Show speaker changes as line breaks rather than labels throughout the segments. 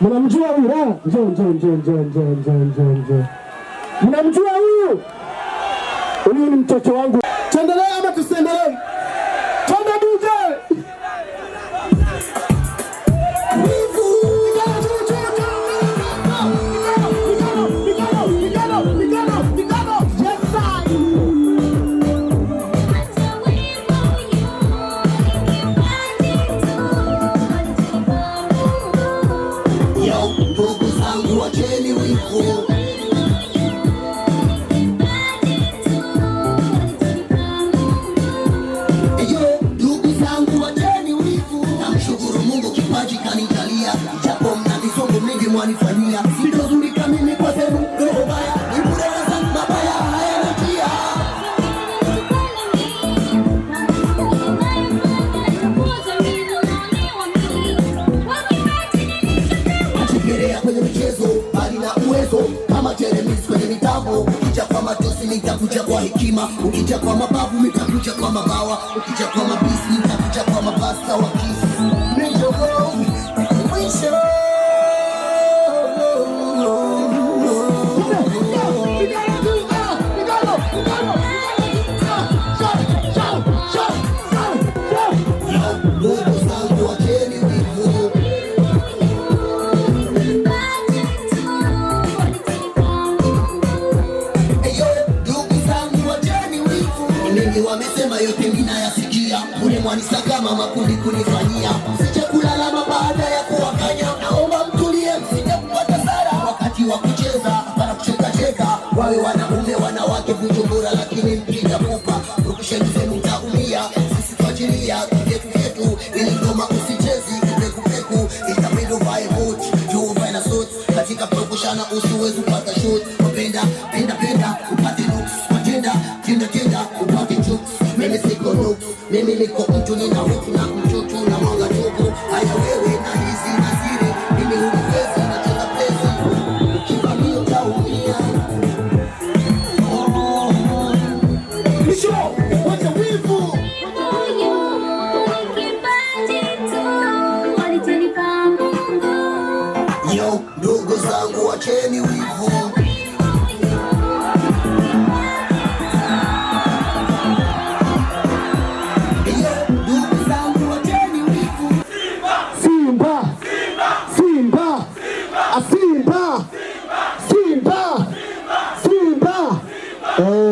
Mnamjua huyu? Njoo. Mnamjua huyu? Huyu ni mtoto wangu. Tuendelee ama tusiendelee? Twende DJ.
Mwanifanyia sitozulika mimi kwa semu roho baya nimureza mabaya haya natia achigerea kwenye michezo bali na uwezo kama Jeremisi kwenye mitambo. Ukija kwa matosi nitakuja kwa hekima, ukija kwa mabavu nitakuja kwa mabawa, ukija kwa mabisi nitakuja kwa mabasta wa kisi mijogo mwisho. Wamesema yote ninayasikia, ule mwanisakama makundi kunifanyia, sije kulalama baada ya kuwakanya. Naomba mtulie, msije kupata sara wakati wa kucheza, para kucheka wawe wanaume wanawake Bujumbura, lakini mpiga kupa rukisheni zenu mtaumia. Sisi tuachilia yetu ili ngoma usichezi peku itabidi uvae boot juu uvae na suit katika prokushana usiwezi kupata shoot. Penda upate looks tenda upate jokes. Mimi siko nuks, mimi niko mtu nina hutu na mchuchu na mwanga tupu. Haya wewe na hizi na siri, mimi uniwezi na tena plezi ukivamia utaumia. Misho, wacha wivu. Yo, ndugu zangu wacheni wivu.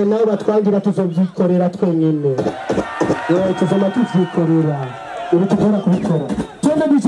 Nawe batwangira tuzovyikorera twenyene. Tuzoma tuvyikorera. Uri tukora kubikora. Twende DJ.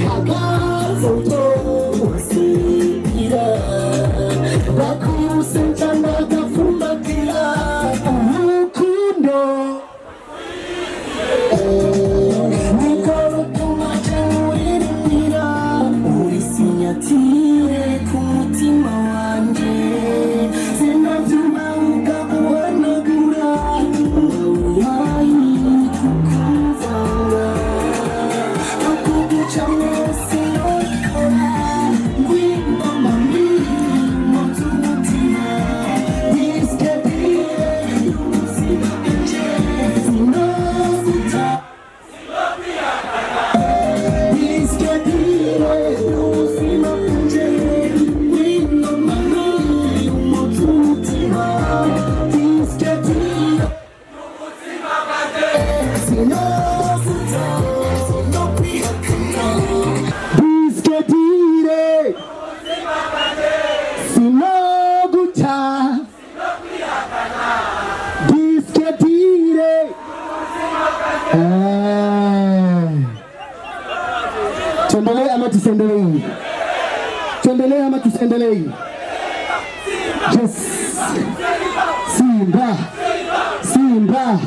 Hagazo to
Tuendelee ama tusiendelee? Yes. Simba. Simba.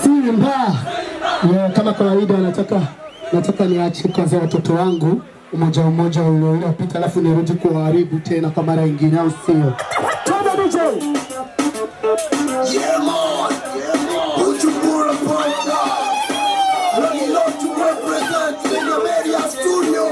Simba. Yeah, kama kawaida nataka niache kwanza watoto wangu umoja uliopita, alafu nirudi kuharibu tena kwa mara nyingine, au sio? Twende DJ.
Yeah man, Bujumbura Panda. We love to represent in the media studio.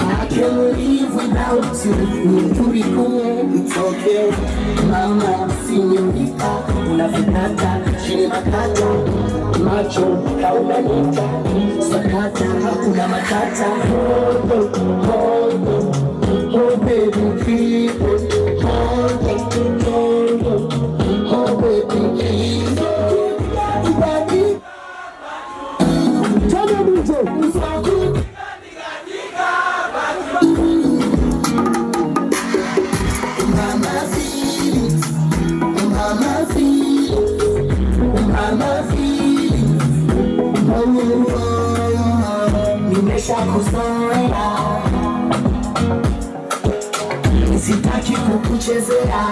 I can't live without you. It's okay, mama, señorita, una frenata, chini makata, macho, kaumanita, sakata, hakuna matata. Oh baby, keep it, hold baby, keep it. Nimeshakuzoea, sitaki kukuchezea.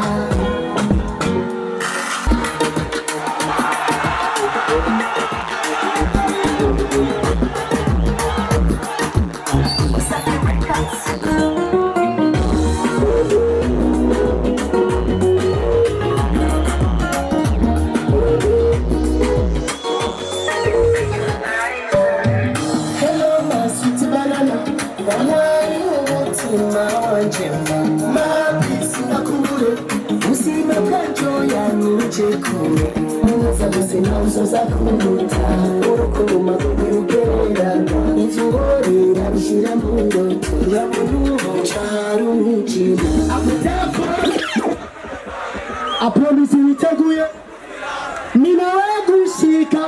Apolisi witeguye, ninawe gushika.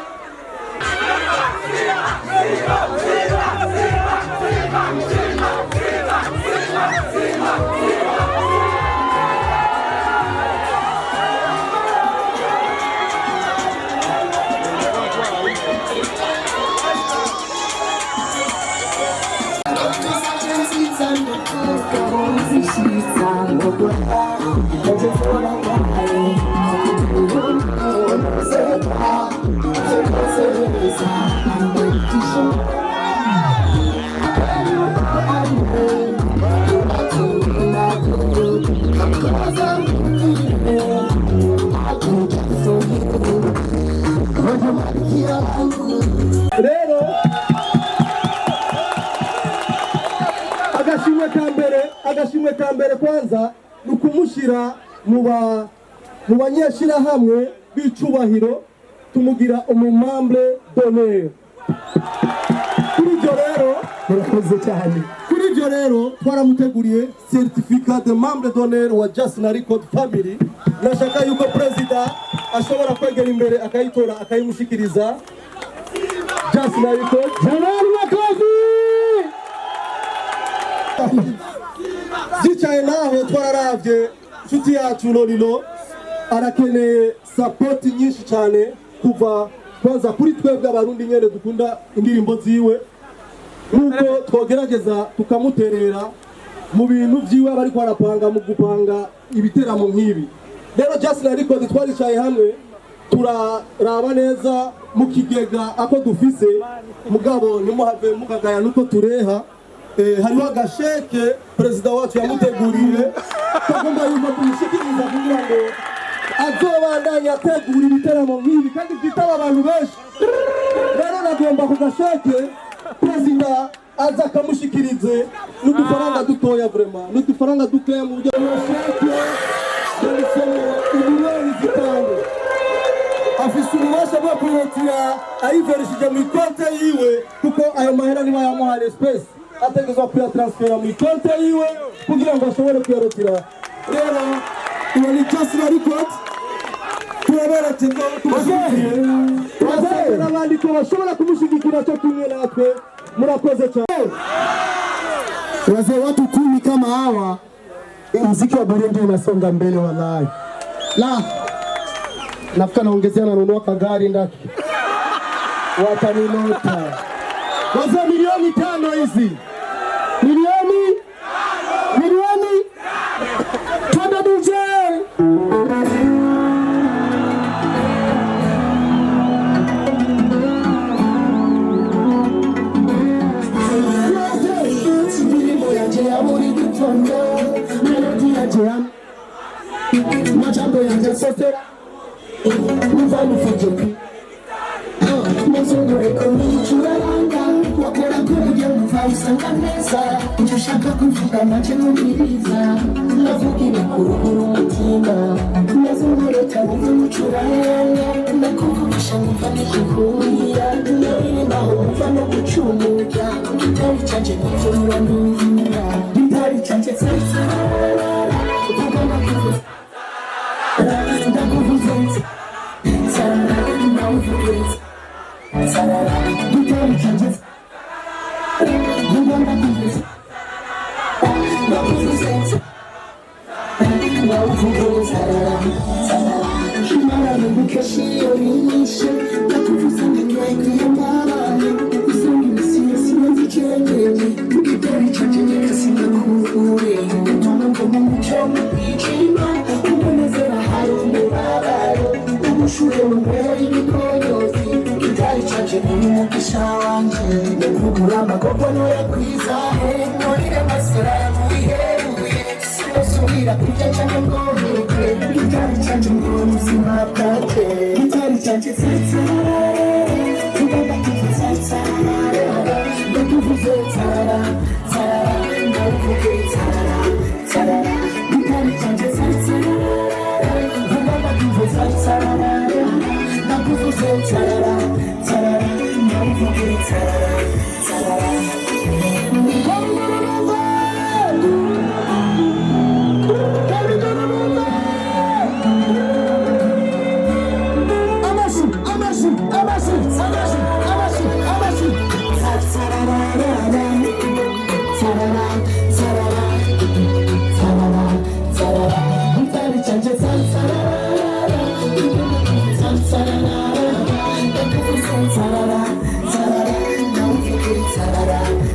rero agashimwe ka mbere kwanza ni ukumushyira mu banyeshyirahamwe b'icubahiro tumugira umumambre d'honneur. Kuri ibyo rero twaramuteguriye certificat de membre d'honneur wa Just na Record family. Nashaka yuko president ashobora kwegera imbere akayitora akayimushikiriza Just na Record. Zicaye naho twararavye nshuti yacu Lolilo arakeneye support nyinshi cyane kuva kwanza kuri twebwe abarundi nyene dukunda indirimbo ziwe, nuko twogerageza tukamuterera mu bintu vyiwe abari kwarapanga mu gupanga ibiteramo nk'ibi. Rero Just na Record twaricaye hamwe turaraba neza mu kigega ako dufise, mugabo nimuhave mukagaya nuko tureha. Hariho agasheke perezida wacu yamuteguriye tugomba yuko tumushikiriza kugira ngo azobandanye ategura ibiteramo nk'ibi kandi byitaba abantu benshi. Rero nagomba ku gasheke perezida aza akamushikirize n'udufaranga dutoya, vraiment n'udufaranga dukeya mu buryo bw'asheke ndetse ibirori zitanga afise ububasha bwo kuyotira ayiverishije mu konte yiwe, kuko ayo mahera niba yamuhaye space ategezwa kuyatransfera mu konte yiwe kugira ngo ashobore kuyarotira. Rero uwo ni Just na Record turaberetse ngo tubashyigikire n'abandi ko bashobora kumushyigikira cyo kumwe natwe. Murakoze cyane.
Wazee watu 10 kama hawa, muziki wa Burundi unasonga mbele wallahi. La nafuka naongezea nanunua kagari ndaki watanilota wazee milioni 5 hizi milioni twende DJ majambo yanjye sosera muvana ufujeki mazungureko n'icuraranga wakora k'uburyo mva usanga neza icyo ushaka kuvuga make mubiriza navuga ibikuruhura umutima mazungureka wumva umucuranga ndakuvugisha numva nikukuhira naririmbaho wumva no gucumuka gitari canje nivurura ndumvira gitari canje tsatsarara ugomba kuvuza ndakuvuza tsarara ndawuvuza tsarara gitari canje ugomba kuvuza ndakuvuza ndawuvuza tsarara imana nubukeshiyo nishe ndakuvuza ndikwengiye mbabane usanga imisiyo sinazicengeye gitari canje nyekasinakure utuma ngoma muco mwijima umunezero hari umubabaro ubushuhe mumbera ibikonyozi gitari canje n'umugisha wanje ndakugura amagogo noyakwizahe norire masera yamubiheruye sinosubira kurya canke ngoheke gitari canje n'ubuzima bwake gitari canje tsatsarara ugomba kuvuza tsarara ndakuvuze tsarara tsarara ndawuvuge tsarara tsarara gitari canje tsatsarara ugomba kuvuza tsarara ndakuvuze tsarara tsarara ndawuvuge tsarara tsarara Sarara,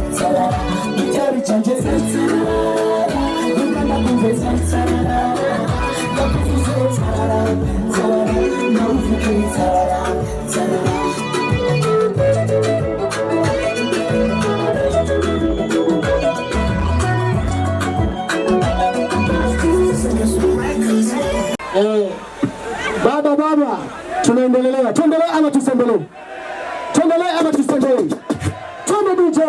Baba, tunaendelea. Tuendelee ama tusendelee? Tuendelee ama tusendelee? Twende DJ.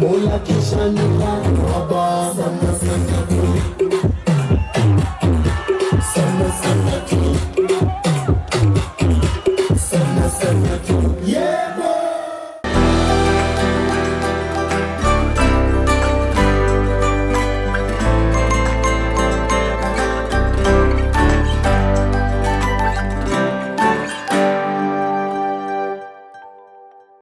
Mola kisha nika